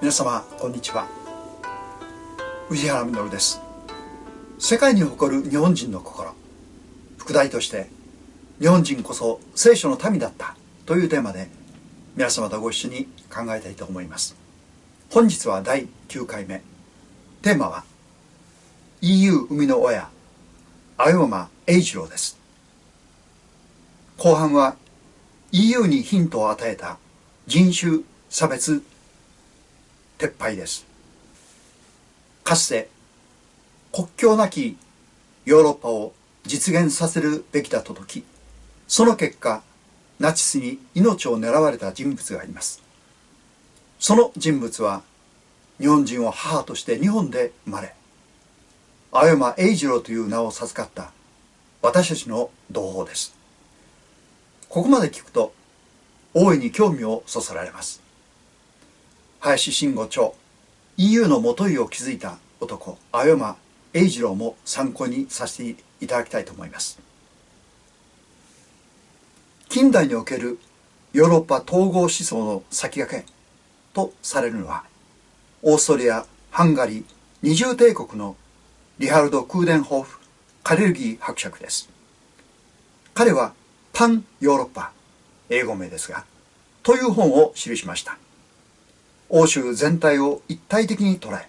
皆様こんにちは。宇治原実です。世界に誇る日本人の心、副題として日本人こそ聖書の民だったというテーマで皆様とご一緒に考えたいと思います。本日は第9回目。テーマは EU 生みの親青山栄一郎です。後半は EU にヒントを与えた人種差別撤廃です。かつて国境なきヨーロッパを実現させるべきだと説き、その結果ナチスに命を狙われた人物がいます。その人物は日本人を母として日本で生まれ、青山栄一郎という名を授かった私たちの同胞です。ここまで聞くと大いに興味をそそられます。林真吾著 EU の元井を築いた男青山栄一郎も参考にさせていただきたいと思います。近代におけるヨーロッパ統合思想の先駆けとされるのはオーストリア・ハンガリー二重帝国のリハルド・クーデンホーフ・カレルギー伯爵です。彼はパンヨーロッパ、英語名ですが、という本を記しました。欧州全体を一体的に捉え、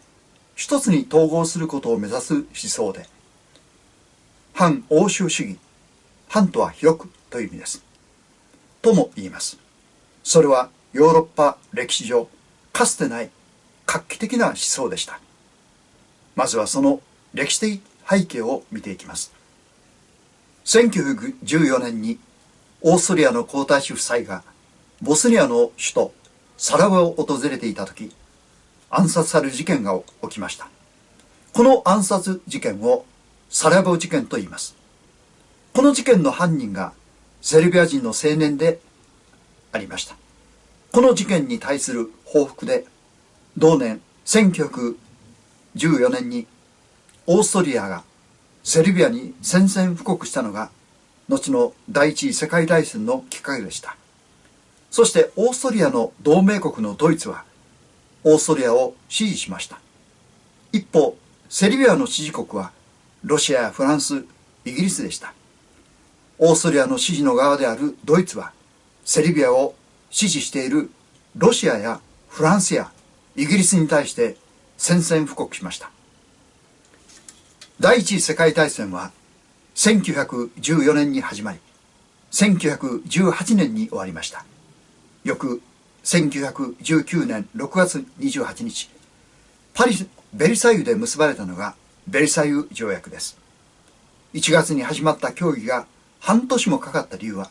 一つに統合することを目指す思想で、反欧州主義、反とは広くという意味です。とも言います。それはヨーロッパ歴史上、かつてない画期的な思想でした。まずはその歴史的背景を見ていきます。1914年にオーストリアの皇太子夫妻がボスニアの首都サラエボを訪れていた時、暗殺される事件が起きました。この暗殺事件をサラエボ事件と言います。この事件の犯人がセルビア人の青年でありました。この事件に対する報復で、同年1914年にオーストリアがセルビアに宣戦布告したのが後の第一次世界大戦のきっかけでした。そしてオーストリアの同盟国のドイツはオーストリアを支持しました。一方セルビアの支持国はロシアやフランス、イギリスでした。オーストリアの支持の側であるドイツはセルビアを支持しているロシアやフランスやイギリスに対して宣戦布告しました。第一次世界大戦は1914年に始まり1918年に終わりました。翌1919年6月28日、ベルサイユで結ばれたのがベルサイユ条約です。1月に始まった協議が半年もかかった理由は、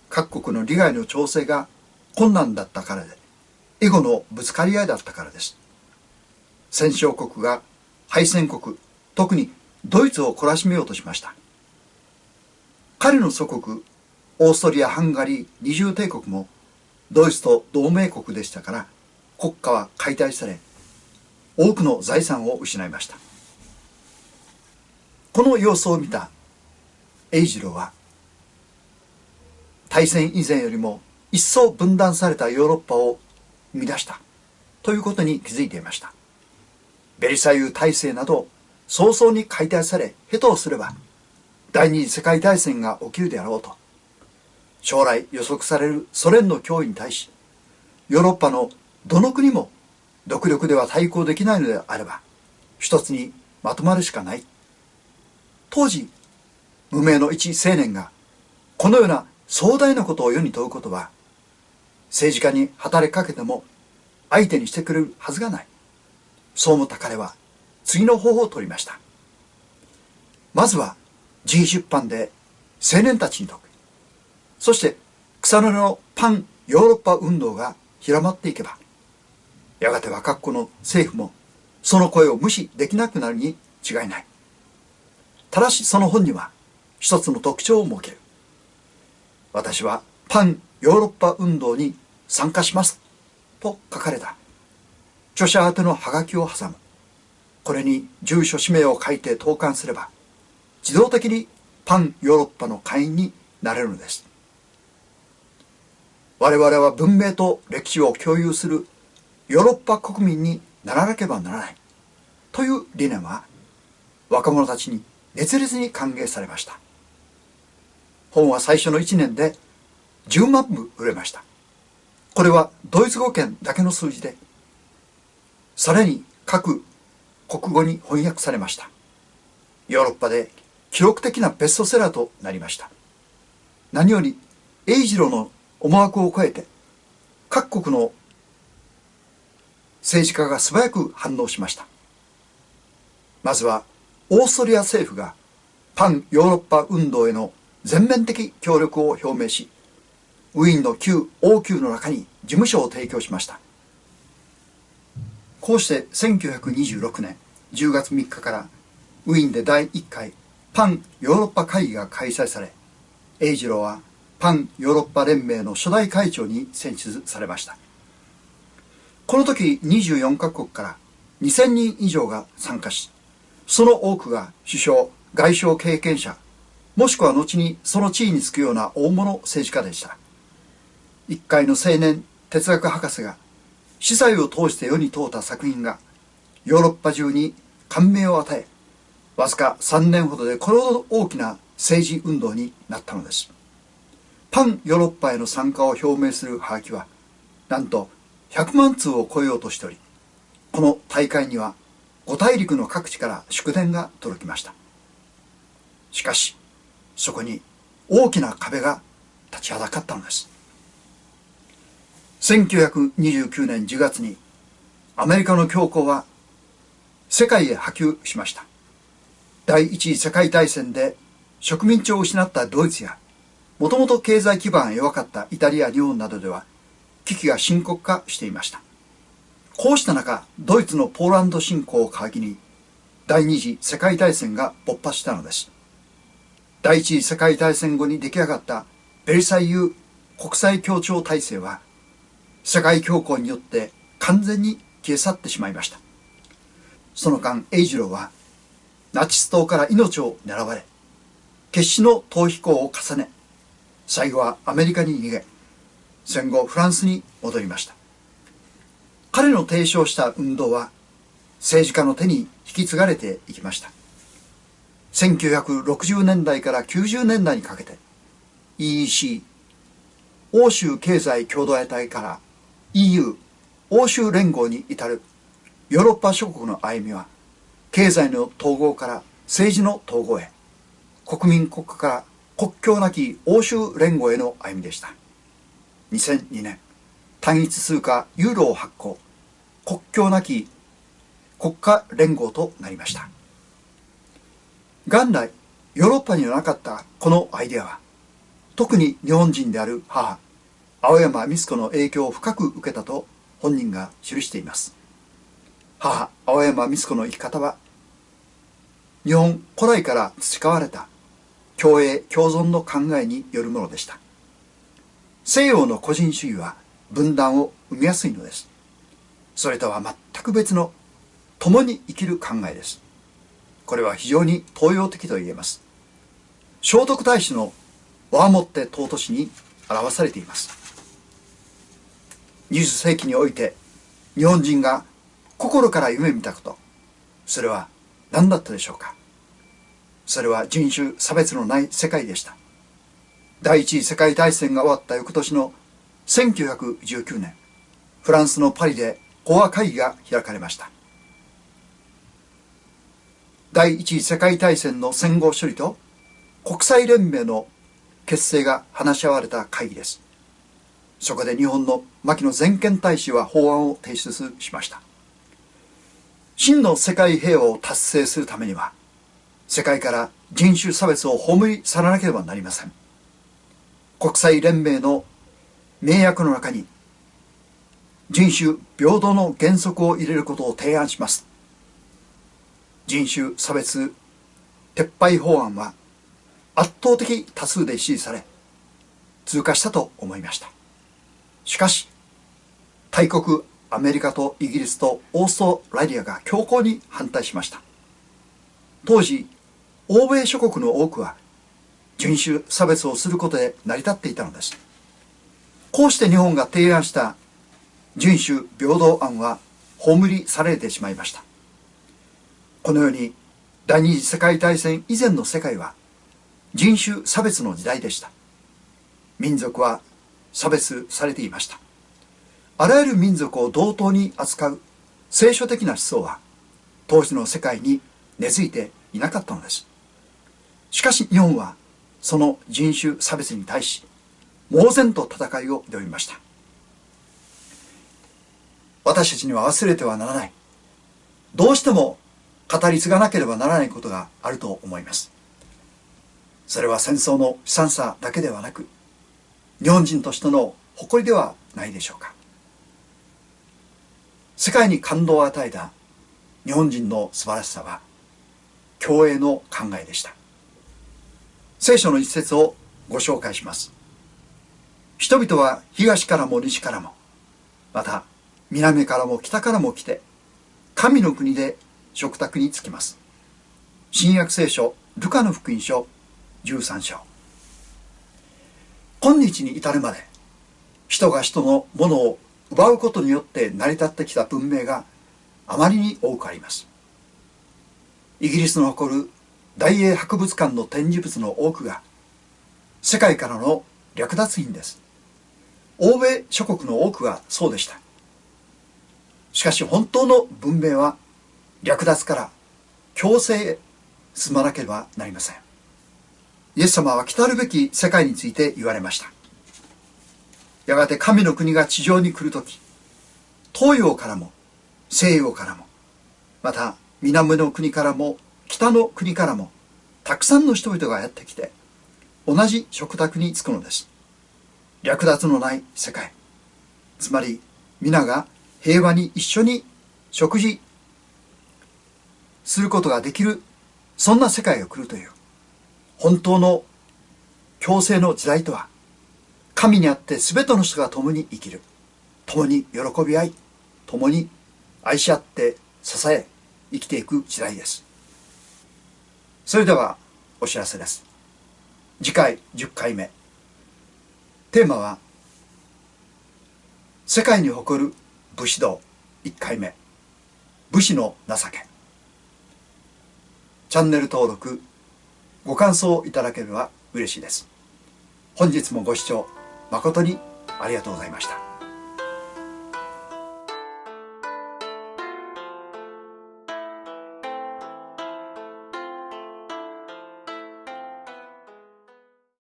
各国の利害の調整が困難だったからで、エゴのぶつかり合いだったからです。戦勝国が敗戦国、特にドイツを懲らしめようとしました。彼の祖国、オーストリア・ハンガリー二重帝国もドイツと同盟国でしたから、国家は解体され、多くの財産を失いました。この様子を見た栄一郎は、大戦以前よりも一層分断されたヨーロッパを生み出したということに気づいていました。ベルサイユ体制など早々に解体され、下手をすれば第二次世界大戦が起きるであろうと、将来予測されるソ連の脅威に対し、ヨーロッパのどの国も独力では対抗できないのであれば、一つにまとまるしかない。当時、無名の一青年がこのような壮大なことを世に問うことは、政治家に働きかけても相手にしてくれるはずがない。そう思った彼は次の方法を取りました。まずは自費出版で青年たちに説く。そして草の根のパンヨーロッパ運動が広まっていけば、やがては各国の政府もその声を無視できなくなるに違いない。ただしその本には一つの特徴を設ける。私はパンヨーロッパ運動に参加しますと書かれた著者宛てのハガキを挟む。これに住所氏名を書いて投函すれば、自動的にパンヨーロッパの会員になれるのです。我々は文明と歴史を共有するヨーロッパ国民にならなければならないという理念は若者たちに熱烈に歓迎されました。本は最初の1年で10万部売れました。これはドイツ語圏だけの数字で、さらに各国語に翻訳されました。ヨーロッパで記録的なベストセラーとなりました。何より英二郎の思惑を超えて各国の政治家が素早く反応しました。まずはオーストリア政府がパンヨーロッパ運動への全面的協力を表明し、ウィーンの旧王宮の中に事務所を提供しました。こうして1926年10月3日からウィーンで第1回パンヨーロッパ会議が開催され、英二郎はパンヨーロッパ連盟の初代会長に選出されました。この時24カ国から2000人以上が参加し、その多くが首相、外相経験者、もしくは後にその地位につくような大物政治家でした。一介の青年哲学博士が司祭を通して世に問うた作品がヨーロッパ中に感銘を与え、わずか3年ほどでこれほど大きな政治運動になったのです。パンヨーロッパへの参加を表明するハガキはなんと100万通を超えようとしており、この大会には5大陸の各地から祝電が届きました。しかしそこに大きな壁が立ちはだかったのです。1929年10月にアメリカの恐慌は世界へ波及しました。第一次世界大戦で植民地を失ったドイツや、もともと経済基盤が弱かったイタリア、日本などでは危機が深刻化していました。こうした中、ドイツのポーランド侵攻を皮切りに第二次世界大戦が勃発したのです。第一次世界大戦後に出来上がったベルサイユ国際協調体制は世界恐慌によって完全に消え去ってしまいました。その間、英二郎はナチス党から命を狙われ、決死の逃避行を重ね、最後はアメリカに逃げ、戦後フランスに戻りました。彼の提唱した運動は政治家の手に引き継がれていきました。1960年代から90年代にかけて EEC 欧州経済共同体から EU 欧州連合に至るヨーロッパ諸国の歩みは、経済の統合から政治の統合へ、国民国家から国境なき欧州連合への歩みでした。2002年、単一通貨ユーロを発行、国境なき国家連合となりました。元来ヨーロッパにはなかったこのアイデアは、特に日本人である母青山美津子の影響を深く受けたと本人が記しています。母青山美津子の生き方は、日本古来から培われた共栄共存の考えによるものでした。西洋の個人主義は分断を生みやすいのです。それとは全く別の共に生きる考えです。これは非常に東洋的と言えます。聖徳太子の和もって尊しに表されています。20世紀において日本人が心から夢見たこと、それは何だったでしょうか。それは人種差別のない世界でした。第一次世界大戦が終わった翌年の1919年、フランスのパリで講和会議が開かれました。第一次世界大戦の戦後処理と国際連盟の結成が話し合われた会議です。そこで日本の牧野全権大使は法案を提出しました。真の世界平和を達成するためには、世界から人種差別を葬り去らなければなりません。国際連盟の名約の中に人種平等の原則を入れることを提案します。人種差別撤廃法案は圧倒的多数で支持され通過したと思いました。しかし大国アメリカとイギリスとオーストラリアが強硬に反対しました。当時欧米諸国の多くは人種差別をすることで成り立っていたのです。こうして日本が提案した人種平等案は葬り去られてしまいました。このように第二次世界大戦以前の世界は人種差別の時代でした。民族は差別されていました。あらゆる民族を同等に扱う聖書的な思想は当時の世界に根付いていなかったのです。しかし日本はその人種差別に対し猛然と戦いを挑みました。私たちには忘れてはならない、どうしても語り継がなければならないことがあると思います。それは戦争の悲惨さだけではなく、日本人としての誇りではないでしょうか。世界に感動を与えた日本人の素晴らしさは共栄の考えでした。聖書の一節をご紹介します。人々は東からも西からも、また南からも北からも来て、神の国で食卓に着きます。新約聖書ルカの福音書13章。今日に至るまで人が人のものを奪うことによって成り立ってきた文明があまりに多くあります。イギリスの誇る大英博物館の展示物の多くが世界からの略奪品です。欧米諸国の多くがそうでした。しかし本当の文明は略奪から共生へ進まなければなりません。イエス様は来たるべき世界について言われました。やがて神の国が地上に来るとき、東洋からも西洋からも、また南の国からも北の国からもたくさんの人々がやってきて同じ食卓に着くのです。略奪のない世界、つまり皆が平和に一緒に食事することができる、そんな世界が来るという本当の共生の時代とは、神にあって全ての人が共に生きる、共に喜び合い、共に愛し合って支え生きていく時代です。それではお知らせです。次回10回目、テーマは世界に誇る武士道1回目、武士の情け。チャンネル登録ご感想いただければ嬉しいです。本日もご視聴誠にありがとうございました。